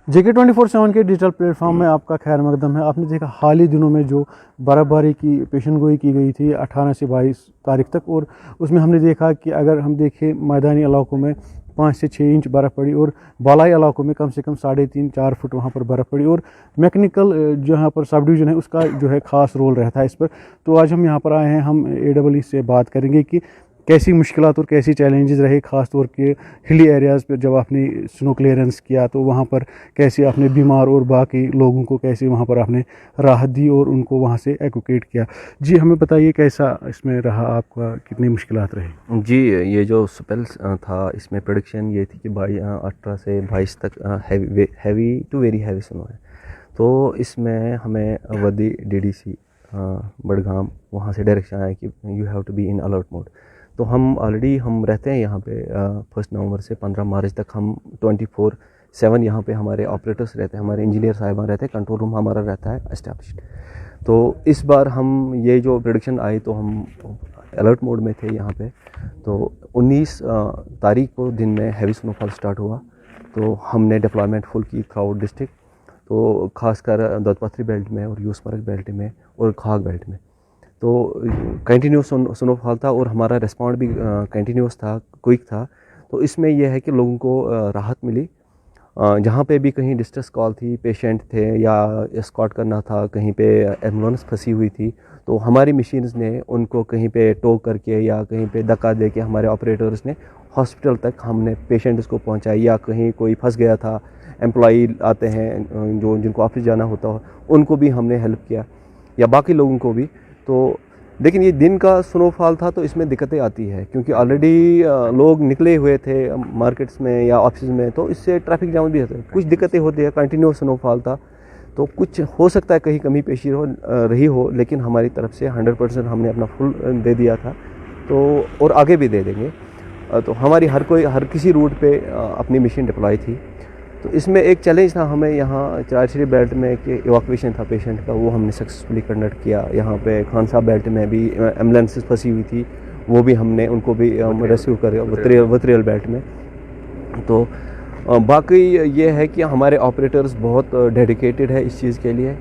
JK 24/7 के digital platform में आपका खैर मकदम है। आपने देखा हाल ही दिनों में जो बर्फ़बारी की पेशन गोई की गई थी 18 से 22 तारीख तक, और उसमें हमने देखा कि अगर हम देखें मैदानी इलाकों में 5 से 6 इंच बर्फ़ पड़ी और बालाई इलाकों में कम से कम 3.5-4 फुट वहाँ पर बर्फ़ पड़ी, और मैकेनिकल जहाँ पर सब डिवीज़न है उसका जो है ख़ास रोल रहता है इस पर। तो आज हम यहाँ पर आए हैं, हम AEE से बात करेंगे कि कैसी मुश्किलात और कैसी चैलेंजेस रहे, ख़ास तौर के हिली एरियाज़ पर जब आपने स्नो क्लियरेंस किया तो वहाँ पर कैसे आपने बीमार और बाकी लोगों को कैसे वहाँ पर आपने राहत दी और उनको वहाँ से एवोकेट किया। जी हमें बताइए कैसा इसमें रहा आपका, कितनी मुश्किलात रही? जी, ये जो स्पेल था इसमें प्रेडिक्शन ये थी कि भाई 18 से 22 तक heavy to very heavy snow है। तो इसमें हमें वदी DDC बड़गाम वहाँ से डायरेक्शन आया कि you have to be in alert mode. तो हम ऑलरेडी हम रहते हैं यहाँ पे 1 नवंबर से 15 मार्च तक हम 24/7 यहाँ पे हमारे ऑपरेटर्स रहते हैं, हमारे इंजीनियर साहिबान रहते हैं, कंट्रोल रूम हमारा रहता है एस्टैब्लिश्ड। तो इस बार हम ये जो प्रेडिक्शन आई तो हम अलर्ट मोड में थे यहाँ पे। तो 19 तारीख को दिन में हैवी स्नोफॉल स्टार्ट हुआ, तो हमने डिप्लॉयमेंट फुल की थ्रू आउट डिस्ट्रिक्ट, तो खासकर दौलतपथरी बेल्ट में और यूसमर्ग बेल्ट में और खाग बेल्ट में। तो कंटिन्यूस स्नोफॉल था और हमारा रिस्पॉन्ड भी कंटिन्यूस था, क्विक था। तो इसमें यह है कि लोगों को राहत मिली। जहाँ पे भी कहीं डिस्ट्रेस कॉल थी, पेशेंट थे या एस्कॉर्ट करना था, कहीं पे एम्बुलेंस फंसी हुई थी, तो हमारी मशीन्स ने उनको कहीं पे टो करके या कहीं पे धक्का दे के हमारे ऑपरेटर्स ने हॉस्पिटल तक हमने पेशेंट्स को पहुँचाई। या कहीं कोई फंस गया था, एम्प्लॉई आते हैं जो जिनको ऑफिस जाना होता हो, उनको भी हमने हेल्प किया या बाकी लोगों को भी। तो लेकिन ये दिन का स्नोफॉल था तो इसमें दिक्कतें आती है क्योंकि ऑलरेडी लोग निकले हुए थे मार्केट्स में या ऑफिस में, तो इससे ट्रैफिक जाम भी होता है, कुछ दिक्कतें होती है। कंटिन्यूस स्नोफॉल था तो कुछ हो सकता है कहीं कमी पेशी रही हो, लेकिन हमारी तरफ से 100% हमने अपना फुल दे दिया था, तो और आगे भी दे देंगे। तो हमारी हर किसी रूट पे अपनी मशीन डिप्लॉय थी। तो इसमें एक चैलेंज था हमें यहाँ चारश्री बेल्ट में कि इवैक्यूएशन था पेशेंट का, वो हमने सक्सेसफुली कंडक्ट किया। यहाँ पे खान साहब बेल्ट में भी एम्बुलेंसेस फंसी हुई थी, वो भी हमने उनको भी रेस्क्यू कर वत्रियल बेल्ट में। तो बाकी ये है कि हमारे ऑपरेटर्स बहुत डेडिकेटेड है इस चीज़ के लिए,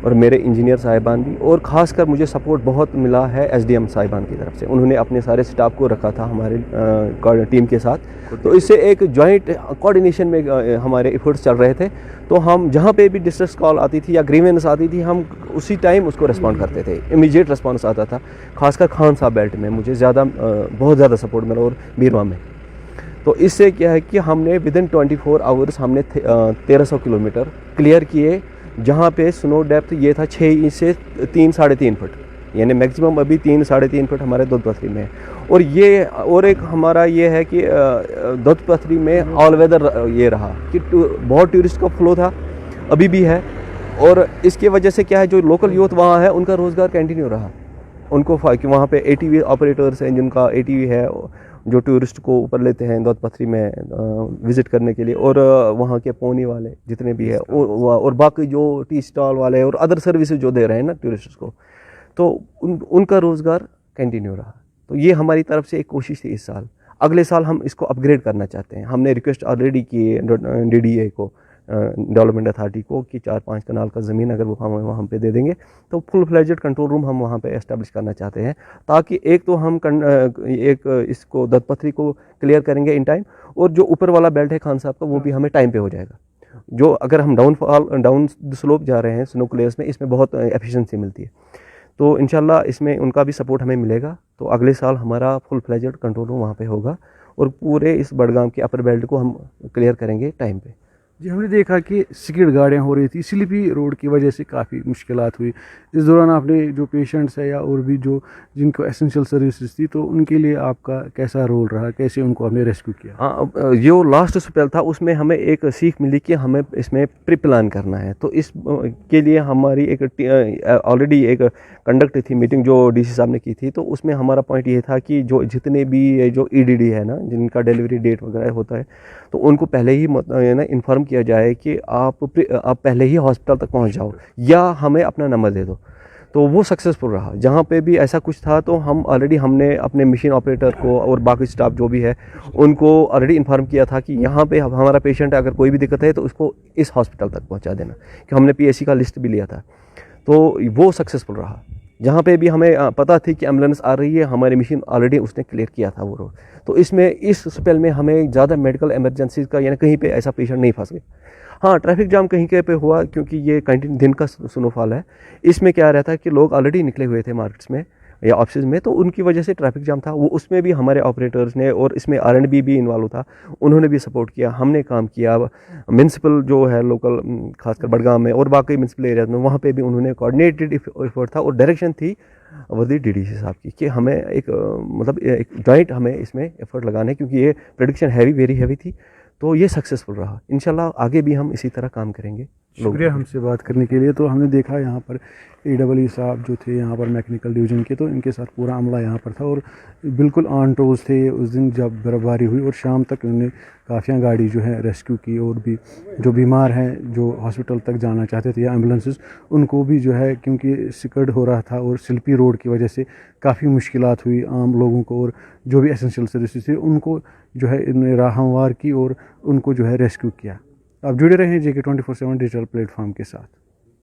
और मेरे इंजीनियर साहिबान भी, और ख़ासकर मुझे सपोर्ट बहुत मिला है SDM साहिबान की तरफ से। उन्होंने अपने सारे स्टाफ को रखा था हमारे टीम के साथ, तो इससे एक जॉइंट कोऑर्डिनेशन में हमारे एफर्ट्स चल रहे थे। तो हम जहाँ पे भी डिस्ट्रेस कॉल आती थी या ग्रीवेंस आती थी, हम उसी टाइम उसको रिस्पॉन्ड करते थे, इमीडिएट रिस्पॉन्स आता था। खासकर खान साहब बेल्ट में मुझे बहुत ज़्यादा सपोर्ट मिला, और बीरवा में। तो इससे क्या है कि हमने विदिन 24 आवर्स हमने 1300 किलोमीटर क्लियर किए, जहाँ पे स्नो डेप्थ ये था 6 इंच से 3-3.5 फुट, यानी मैक्सिमम अभी 3-3.5 फुट हमारे दौलतपथरी में है। और ये और एक हमारा ये है कि दौलतपथरी में ऑल वेदर ये रहा कि बहुत टूरिस्ट का फ्लो था, अभी भी है। और इसके वजह से क्या है, जो लोकल यूथ वहाँ है उनका रोज़गार कंटिन्यू रहा। उनको कि वहाँ पे ATV ऑपरेटर्स हैं जिनका ATV है, जो टूरिस्ट को ऊपर लेते हैं दौलतपथरी में विज़िट करने के लिए, और वहाँ के पोनी वाले जितने भी है, और बाकी जो टी स्टॉल वाले और अदर सर्विसेज जो दे रहे हैं ना टूरिस्ट को, तो उनका रोज़गार कंटिन्यू रहा। तो ये हमारी तरफ से एक कोशिश थी इस साल। अगले साल हम इसको अपग्रेड करना चाहते हैं। हमने रिक्वेस्ट ऑलरेडी की है DDA को, डेवलपमेंट अथॉरिटी को, कि 4-5 कनाल का ज़मीन अगर वो हम वहाँ पे दे देंगे तो फुल फ्लेजेड कंट्रोल रूम हम वहाँ पे एस्टेब्लिश करना चाहते हैं, ताकि एक तो हम एक इसको दौलतपथरी को क्लियर करेंगे इन टाइम, और जो ऊपर वाला बेल्ट है खान साहब का वो भी हमें टाइम पे हो जाएगा। जो अगर हम डाउन स्लोप जा रहे हैं स्नो क्लियर्स में, इसमें बहुत एफिशिएंसी मिलती है। तो इंशाल्लाह इसमें उनका भी सपोर्ट हमें मिलेगा। तो अगले साल हमारा फुल फ्लेजेड कंट्रोल रूम वहाँ पे होगा, और पूरे इस बड़गाम के अपर बेल्ट को हम क्लियर करेंगे टाइम पे। जी हमने देखा कि स्किड गाड़ियाँ हो रही थी, स्लिपी रोड की वजह से काफ़ी मुश्किलात हुई। इस दौरान आपने जो पेशेंट्स है या और भी जो जिनको एसेंशियल सर्विसेज थी, तो उनके लिए आपका कैसा रोल रहा, कैसे उनको आपने रेस्क्यू किया? हाँ, जो लास्ट स्पेल था उसमें हमें एक सीख मिली कि हमें इसमें प्री प्लान करना है। तो इस के लिए हमारी एक ऑलरेडी एक कंडक्ट थी मीटिंग जो DC साहब ने की थी। तो उसमें हमारा पॉइंट ये था कि जो जितने भी जो EDD है ना, जिनका डिलीवरी डेट वगैरह होता है, तो उनको पहले ही ना इन्फॉर्म किया जाए कि आप पहले ही हॉस्पिटल तक पहुंच जाओ या हमें अपना नंबर दे दो। तो वो सक्सेसफुल रहा। जहाँ पे भी ऐसा कुछ था तो हमने अपने मशीन ऑपरेटर को और बाकी स्टाफ जो भी है उनको ऑलरेडी इन्फॉर्म किया था कि यहाँ पे हमारा पेशेंट है, अगर कोई भी दिक्कत है तो उसको इस हॉस्पिटल तक पहुँचा देना, कि हमने पीएससी का लिस्ट भी लिया था। तो वो सक्सेसफुल रहा। जहाँ पे भी हमें पता थी कि एम्बुलेंस आ रही है, हमारी मशीन ऑलरेडी उसने क्लियर किया था वो रोड। तो इस स्पेल में हमें ज़्यादा मेडिकल इमरजेंसी का यानी कहीं पे ऐसा पेशेंट नहीं फंस गया। हाँ, ट्रैफिक जाम कहीं कहीं पे हुआ, क्योंकि ये कंटिन्यू दिन का स्नोफॉल है। इसमें क्या रहता है कि लोग ऑलरेडी निकले हुए थे मार्केट्स में या ऑफिस में, तो उनकी वजह से ट्रैफिक जाम था। वो उसमें भी हमारे ऑपरेटर्स ने, और इसमें R&B भी इन्वॉल्व था, उन्होंने भी सपोर्ट किया, हमने काम किया। म्यूनसिपल जो है लोकल, खासकर बडगाम में और बाकी म्यूनसिपल एरिया में, वहाँ पे भी उन्होंने कोऑर्डिनेटेड एफर्ट था और डायरेक्शन थी वर्दी DDC साहब की कि हमें मतलब एक जॉइंट हमें इसमें एफर्ट लगाना है, क्योंकि ये प्रेडिक्शन वेरी हैवी थी। तो ये सक्सेसफुल रहा। इंशाल्लाह आगे भी हम इसी तरह काम करेंगे। शुक्रिया हमसे बात करने के लिए। तो हमने देखा यहाँ पर AEE साहब जो थे यहाँ पर मैकेनिकल डिवीज़न के, तो इनके साथ पूरा अमला यहाँ पर था और बिल्कुल ऑन टोज थे उस दिन जब बर्फबारी हुई, और शाम तक उन्होंने काफ़ियाँ गाड़ी जो है रेस्क्यू की, और भी जो बीमार हैं जो हॉस्पिटल तक जाना चाहते थे या एम्बुलेंसेस, उनको भी जो है, क्योंकि सिकड़ हो रहा था और स्लिपी रोड की वजह से काफ़ी मुश्किलात हुई आम लोगों को, और जो भी एसेंशियल सर्विसेज थे उनको जो है इन्होंने राह हमवार की और उनको जो है रेस्क्यू किया। आप जुड़े रहें JK 24/7 डिजिटल प्लेटफॉर्म के साथ।